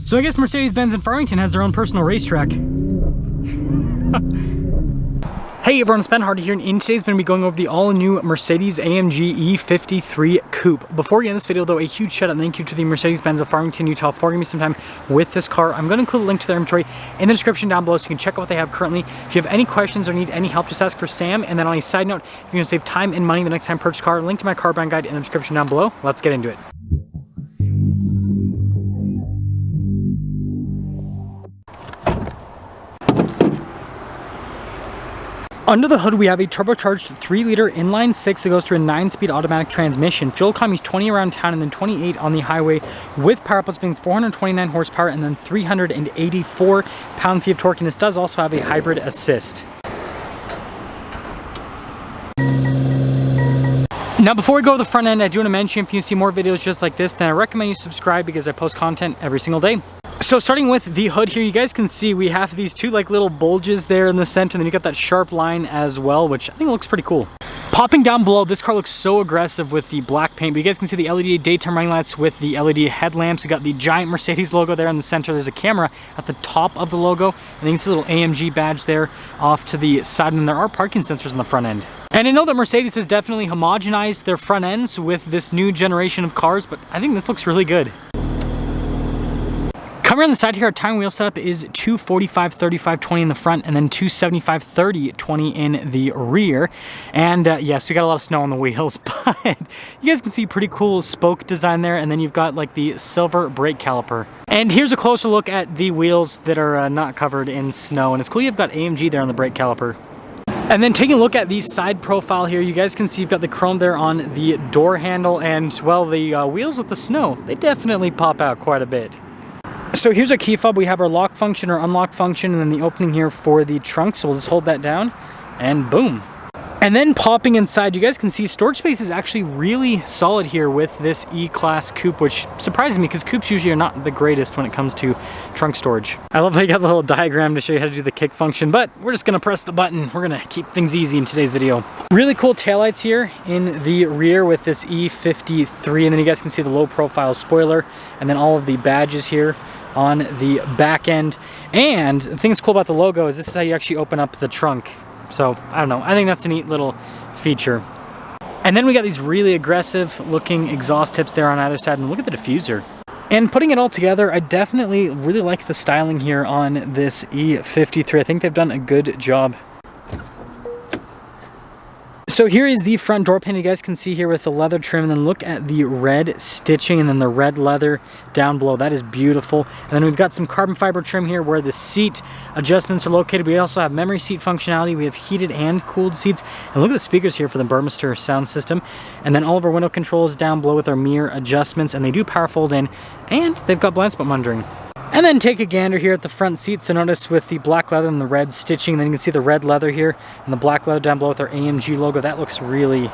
So I guess Mercedes-Benz in Farmington has their own personal racetrack. Hey everyone, it's Ben Hardy here, and in today's video, I'm going to be going over the all-new Mercedes AMG E53 Coupe. Before we get into this video though, a huge shout out and thank you to the Mercedes-Benz of Farmington, Utah for giving me some time with this car. I'm going to include a link to their inventory in the description down below so you can check out what they have currently. If you have any questions or need any help, just ask for Sam. And then on a side note, if you're going to save time and money the next time you purchase a car, link to my car brand guide in the description down below. Let's get into it. Under the hood, we have a turbocharged 3-liter inline 6 that goes through a 9-speed automatic transmission. Fuel economy is 20 around town and then 28 on the highway, with power outputs being 429 horsepower and then 384 pound-feet of torque. And this does also have a hybrid assist. Now, before we go to the front end, I do want to mention if you see more videos just like this, then I recommend you subscribe because I post content every single day. So starting with the hood here, you guys can see we have these two like little bulges there in the center, and then you got that sharp line as well, which I think looks pretty cool. Popping down below, this car looks so aggressive with the black paint, but you guys can see the LED daytime running lights with the LED headlamps. You got the giant Mercedes logo there in the center. There's a camera at the top of the logo, and you can see a little AMG badge there off to the side, and there are parking sensors on the front end. And I know that Mercedes has definitely homogenized their front ends with this new generation of cars, but I think this looks really good. Coming around the side here, our tire wheel setup is 245, 35, 20 in the front, and then 275, 30, 20 in the rear. And yes, we got a lot of snow on the wheels, but you guys can see pretty cool spoke design there, and then you've got like the silver brake caliper. And here's a closer look at the wheels that are not covered in snow, and it's cool you've got AMG there on the brake caliper. And then taking a look at the side profile here, you guys can see you've got the chrome there on the door handle, and well, the wheels with the snow, they definitely pop out quite a bit. So here's our key fob. We have our lock function or unlock function, and then the opening here for the trunk. So we'll just hold that down and boom. And then popping inside, you guys can see storage space is actually really solid here with this E-Class Coupe, which surprises me because coupes usually are not the greatest when it comes to trunk storage. I love how you got the little diagram to show you how to do the kick function, but we're just gonna press the button. We're gonna keep things easy in today's video. Really cool taillights here in the rear with this E53, and then you guys can see the low profile spoiler, and then all of the badges here on the back end. And the thing that's cool about the logo is this is how you actually open up the trunk. So I don't know, I think that's a neat little feature. And then we got these really aggressive looking exhaust tips there on either side, and look at the diffuser. And putting it all together, I definitely really like the styling here on this E53. I think they've done a good job. So here is the front door pane you guys can see here with the leather trim, and then look at the red stitching and then the red leather down below. That is beautiful. And then we've got some carbon fiber trim here where the seat adjustments are located. We also have memory seat functionality. We have heated and cooled seats. And look at the speakers here for the Burmester sound system. And then all of our window controls down below with our mirror adjustments, and they do power fold in, and they've got blind spot monitoring. And then take a gander here at the front seat. So notice with the black leather and the red stitching, then you can see the red leather here and the black leather down below with our AMG logo. That looks really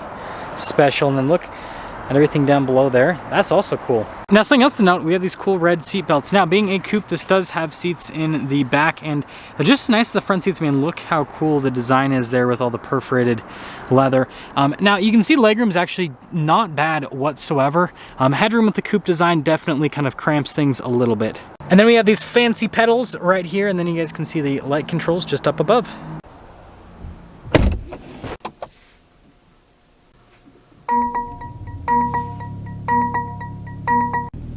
special. And then look at everything down below there. That's also cool. Now, something else to note, we have these cool red seat belts. Now, being a coupe, this does have seats in the back, and they're just as nice as the front seats. I mean, look how cool the design is there with all the perforated leather. Now, you can see legroom is actually not bad whatsoever. Headroom with the coupe design definitely kind of cramps things a little bit. And then we have these fancy pedals right here, and then you guys can see the light controls just up above.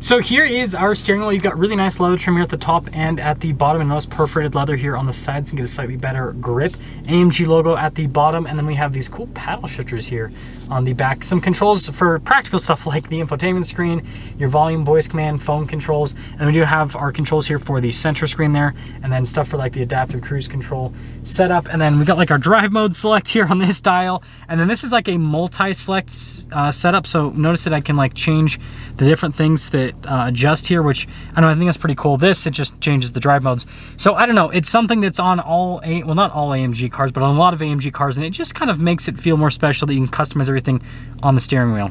So here is our steering wheel. You've got really nice leather trim here at the top and at the bottom, and notice perforated leather here on the sides to get a slightly better grip. AMG logo at the bottom, and then we have these cool paddle shifters here on the back. Some controls for practical stuff like the infotainment screen, your volume, voice command, phone controls, and we do have our controls here for the center screen there, and then stuff for like the adaptive cruise control setup. And then we got like our drive mode select here on this dial, and then this is like a multi-select setup. So notice that I can like change the different things that adjust here, which I know, I think that's pretty cool. This, it just changes the drive modes. So I don't know, it's something that's on well, not all AMG cars, but on a lot of AMG cars, and it just kind of makes it feel more special that you can customize everything on the steering wheel.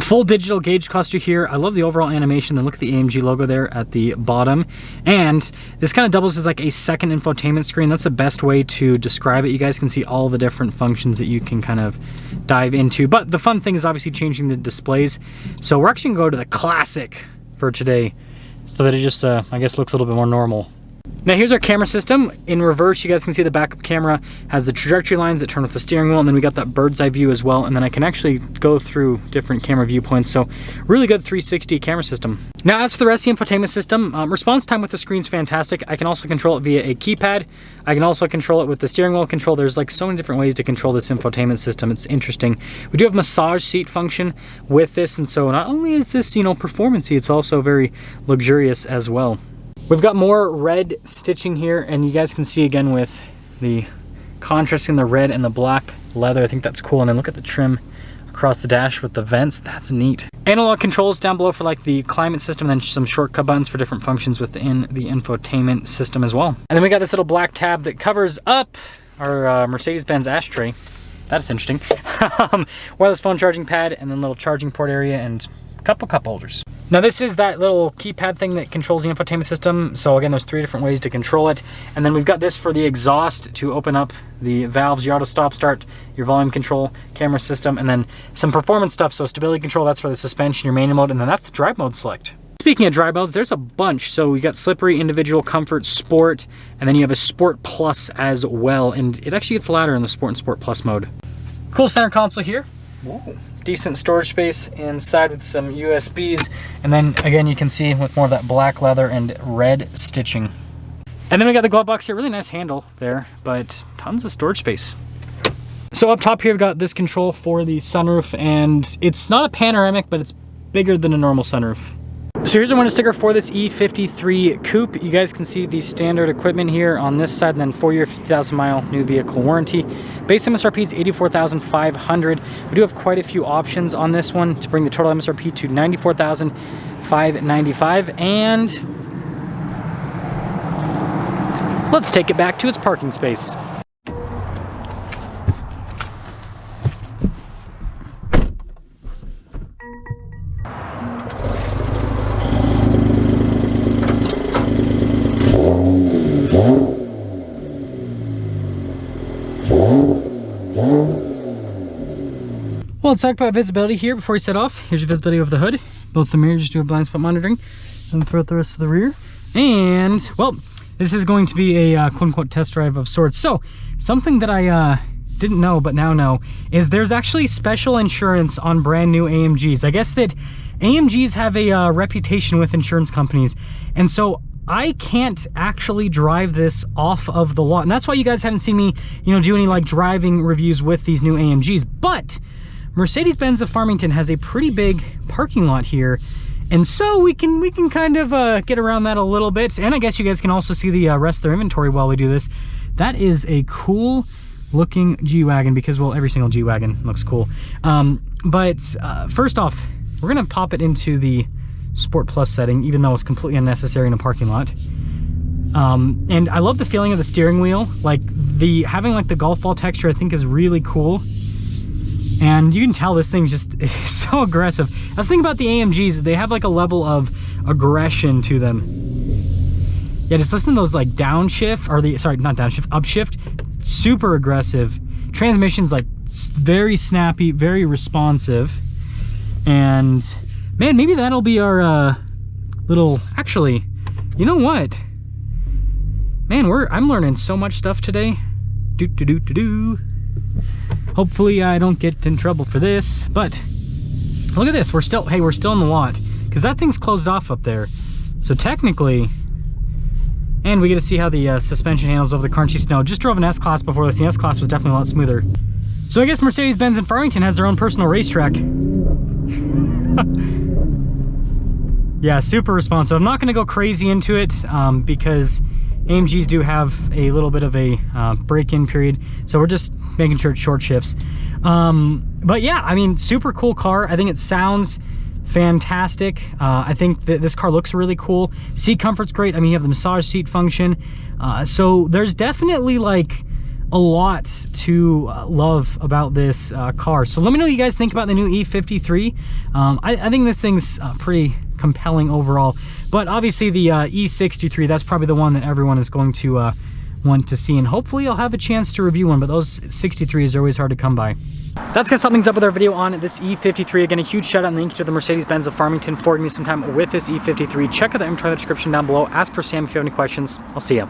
Full digital gauge cluster here. I love the overall animation. Then look at the AMG logo there at the bottom. And this kind of doubles as like a second infotainment screen. That's the best way to describe it. You guys can see all the different functions that you can kind of dive into. But the fun thing is obviously changing the displays. So we're actually gonna go to the classic for today. so that it just, I guess, looks a little bit more normal. Now here's our camera system. In reverse, you guys can see the backup camera has the trajectory lines that turn with the steering wheel, and then we got that bird's eye view as well, and then I can actually go through different camera viewpoints, so really good 360 camera system. Now as for the rest of the infotainment system, response time with the screen's fantastic. I can also control it via a keypad. I can also control it with the steering wheel control. There's like so many different ways to control this infotainment system. It's interesting. We do have massage seat function with this, and so not only is this, you know, performance-y, it's also very luxurious as well. We've got more red stitching here, and you guys can see again with the contrast in the red and the black leather. I think that's cool. And then look at the trim across the dash with the vents. That's neat. Analog controls down below for like the climate system, and then some shortcut buttons for different functions within the infotainment system as well. And then we got this little black tab that covers up our Mercedes-Benz ashtray. That's interesting. Wireless phone charging pad, and then little charging port area, and a couple cup holders. Now this is that little keypad thing that controls the infotainment system. So again, there's 3 different ways to control it. And then we've got this for the exhaust to open up the valves, your auto stop start, your volume control, camera system, and then some performance stuff. So stability control, that's for the suspension, your manual mode, and then that's the drive mode select. Speaking of drive modes, there's a bunch. So you got slippery, individual, comfort, sport, and then you have a sport plus as well. And it actually gets louder in the sport and sport plus mode. Cool center console here. Whoa. Decent storage space inside with some USBs, and then again you can see with more of that black leather and red stitching. And then we got the glove box here, really nice handle there, but tons of storage space. So up top here we've got this control for the sunroof, and it's not a panoramic, but it's bigger than a normal sunroof. So here's a window sticker for this E53 Coupe. You guys can see the standard equipment here on this side, and then 4-year, 50,000 mile new vehicle warranty. Base MSRP is $84,500. We do have quite a few options on this one to bring the total MSRP to $94,595. And let's take it back to its parking space. Well, let's talk about visibility here before we set off. Here's your visibility of the hood. Both the mirrors do have blind spot monitoring, and throughout the rest of the rear. And, well, this is going to be a quote-unquote test drive of sorts. So, something that I didn't know but now know is there's actually special insurance on brand new AMGs. I guess that AMGs have a reputation with insurance companies, and so I can't actually drive this off of the lot. And that's why you guys haven't seen me, you know, do any like driving reviews with these new AMGs. But Mercedes-Benz of Farmington has a pretty big parking lot here, and so we can kind of get around that a little bit. And I guess you guys can also see the rest of their inventory while we do this. That is a cool looking G-Wagon, because, well, every single G-Wagon looks cool. But first off, we're gonna pop it into the Sport Plus setting, even though it's completely unnecessary in a parking lot. And I love the feeling of the steering wheel. Like having like the golf ball texture, I think is really cool. And you can tell this thing just is so aggressive. I was thinking about the AMGs, they have like a level of aggression to them. Yeah, just listen to those like downshift, or the, sorry, not downshift, upshift, super aggressive. Transmission's like very snappy, very responsive. And man, maybe that'll be our little, actually, you know what? Man, I'm learning so much stuff today. Hopefully I don't get in trouble for this, but look at this. We're still in the lot, because that thing's closed off up there. So technically, and we get to see how the suspension handles over the crunchy snow. Just drove an S-Class before this. The S-Class was definitely a lot smoother. So I guess Mercedes-Benz in Farmington has their own personal racetrack. Yeah, super responsive. I'm not going to go crazy into it because AMGs do have a little bit of a break-in period, so we're just making sure it's short shifts. But yeah, I mean, super cool car. I think it sounds fantastic. I think that this car looks really cool. Seat comfort's great. I mean, you have the massage seat function. So there's definitely like a lot to love about this car. So let me know what you guys think about the new E53. I think this thing's pretty compelling overall, but obviously the E63, that's probably the one that everyone is going to want to see, and hopefully I'll have a chance to review one, but those 63s are always hard to come by. That's gonna sum things up with our video on this E53. Again, a huge shout out and thank you to the Mercedes-Benz of Farmington for giving me some time with this E53. Check out the info in the description down below. As per Sam, if you have any questions, I'll see you.